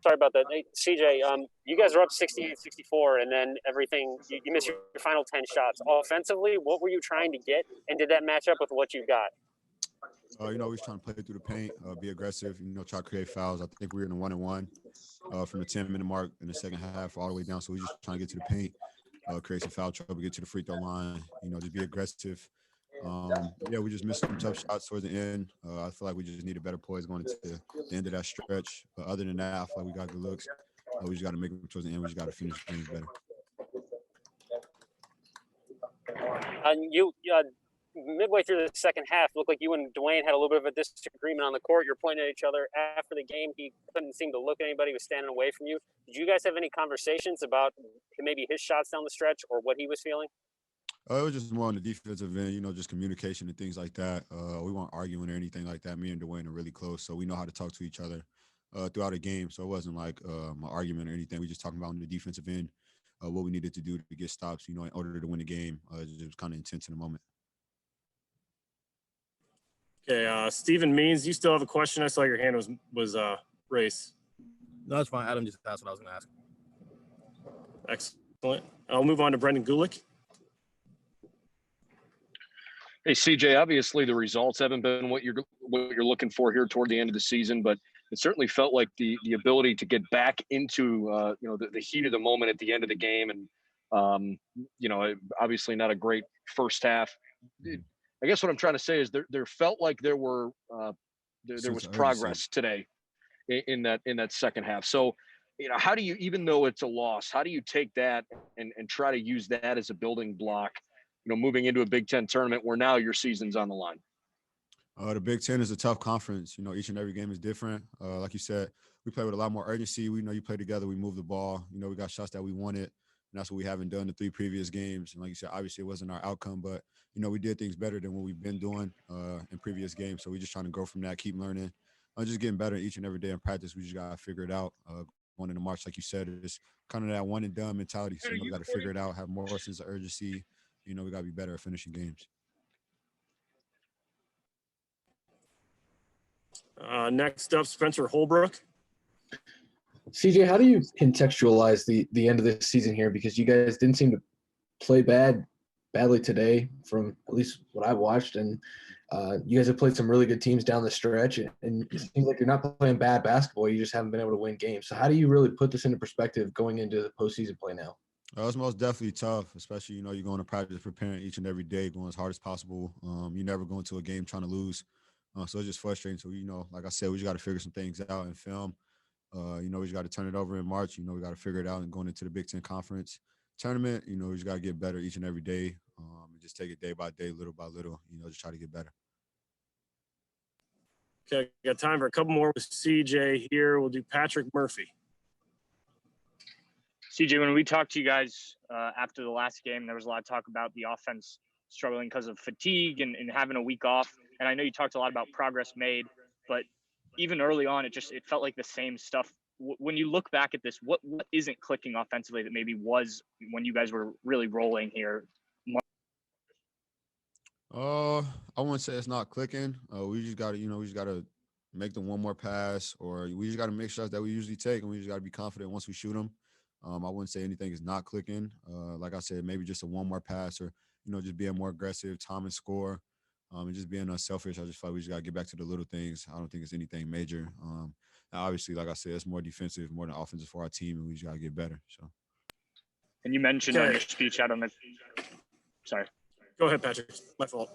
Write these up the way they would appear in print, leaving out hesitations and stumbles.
Sorry about that. Hey, CJ, you guys are up 68-64, and then everything, you missed your final 10 shots. Offensively, what were you trying to get, and did that match up with what you got? We was trying to play through the paint, be aggressive, try to create fouls. I think we were in the 1-and-1 from the 10-minute mark in the second half all the way down. So we just trying to get to the paint, create some foul trouble, get to the free throw line, just be aggressive. We just missed some tough shots towards the end. I feel like we just needed better poise going into the end of that stretch. But other than that, I feel like we got good looks. We just got to make them towards the end. We just got to finish things better. And you midway through the second half, looked like you and Dwayne had a little bit of a disagreement on the court. You're pointing at each other after the game. He couldn't seem to look at anybody. He was standing away from you. Did you guys have any conversations about maybe his shots down the stretch or what he was feeling? It was just more on the defensive end, just communication and things like that. We weren't arguing or anything like that. Me and Dwayne are really close, so we know how to talk to each other throughout a game. So it wasn't like an argument or anything. We just talking about on the defensive end what we needed to do to get stops, in order to win the game. It was kind of intense in the moment. Okay, Stephen Means, you still have a question? I saw your hand was raised. No, that's fine. Adam just asked what I was going to ask. Excellent. I'll move on to Brendan Gulick. Hey, CJ, obviously the results haven't been what you're looking for here toward the end of the season, but it certainly felt like the ability to get back into the heat of the moment at the end of the game, and obviously not a great first half. I guess what I'm trying to say is there felt like there was progress today in that second half. So, how do you, even though it's a loss, how do you take that and try to use that as a building block, moving into a Big Ten tournament where now your season's on the line? The Big Ten is a tough conference. Each and every game is different. Like you said, we play with a lot more urgency. We know you play together. We move the ball. We got shots that we wanted, and that's what we haven't done the 3 previous games. And like you said, obviously it wasn't our outcome, but, we did things better than what we've been doing in previous games. So we're just trying to grow from that, keep learning. Just getting better each and every day in practice. We just got to figure it out. Going into March, like you said, it's kind of that one and done mentality. So we got to figure it out, have more sense of urgency. We got to be better at finishing games. Next up, Spencer Holbrook. CJ, how do you contextualize the end of this season here? Because you guys didn't seem to play badly today from at least what I've watched. And you guys have played some really good teams down the stretch. And it seems like you're not playing bad basketball. You just haven't been able to win games. So how do you really put this into perspective going into the postseason play now? It's most definitely tough, especially, you're going to practice preparing each and every day, going as hard as possible. You never go into a game trying to lose. So it's just frustrating. So, like I said, we just got to figure some things out in film. We just got to turn it over in March. We got to figure it out and going into the Big Ten Conference tournament. We just got to get better each and every day and just take it day by day, little by little, just try to get better. Okay, got time for a couple more with CJ here. We'll do Patrick Murphy. CJ, when we talked to you guys after the last game, there was a lot of talk about the offense struggling because of fatigue and having a week off. And I know you talked a lot about progress made, but even early on, it felt like the same stuff. When you look back at this, what isn't clicking offensively that maybe was when you guys were really rolling here? I wouldn't say it's not clicking. We just got to, make them one more pass, or we just got to make shots that we usually take, and we just got to be confident once we shoot them. I wouldn't say anything is not clicking. Like I said, maybe just a one more pass, or just being more aggressive, time and score, and just being unselfish. I just feel like we just got to get back to the little things. I don't think it's anything major. Obviously, like I said, it's more defensive, more than offensive for our team, and we just got to get better. So. And you mentioned on your speech out on the – sorry. Go ahead, Patrick. My fault.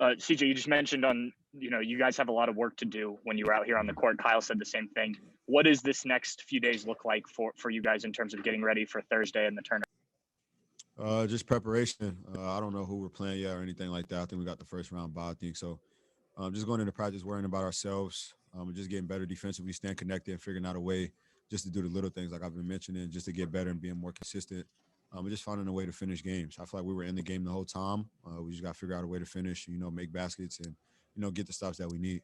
CJ, you just mentioned you guys have a lot of work to do when you were out here on the court. Kyle said the same thing. What does this next few days look like for you guys in terms of getting ready for Thursday and the tournament? Just preparation. I don't know who we're playing yet or anything like that. I think we got the first round bye, I think. So just going into practice, worrying about ourselves, and just getting better defensively, staying connected, and figuring out a way just to do the little things like I've been mentioning, just to get better and being more consistent. And just finding a way to finish games. I feel like we were in the game the whole time. We just got to figure out a way to finish, make baskets and, get the stops that we need.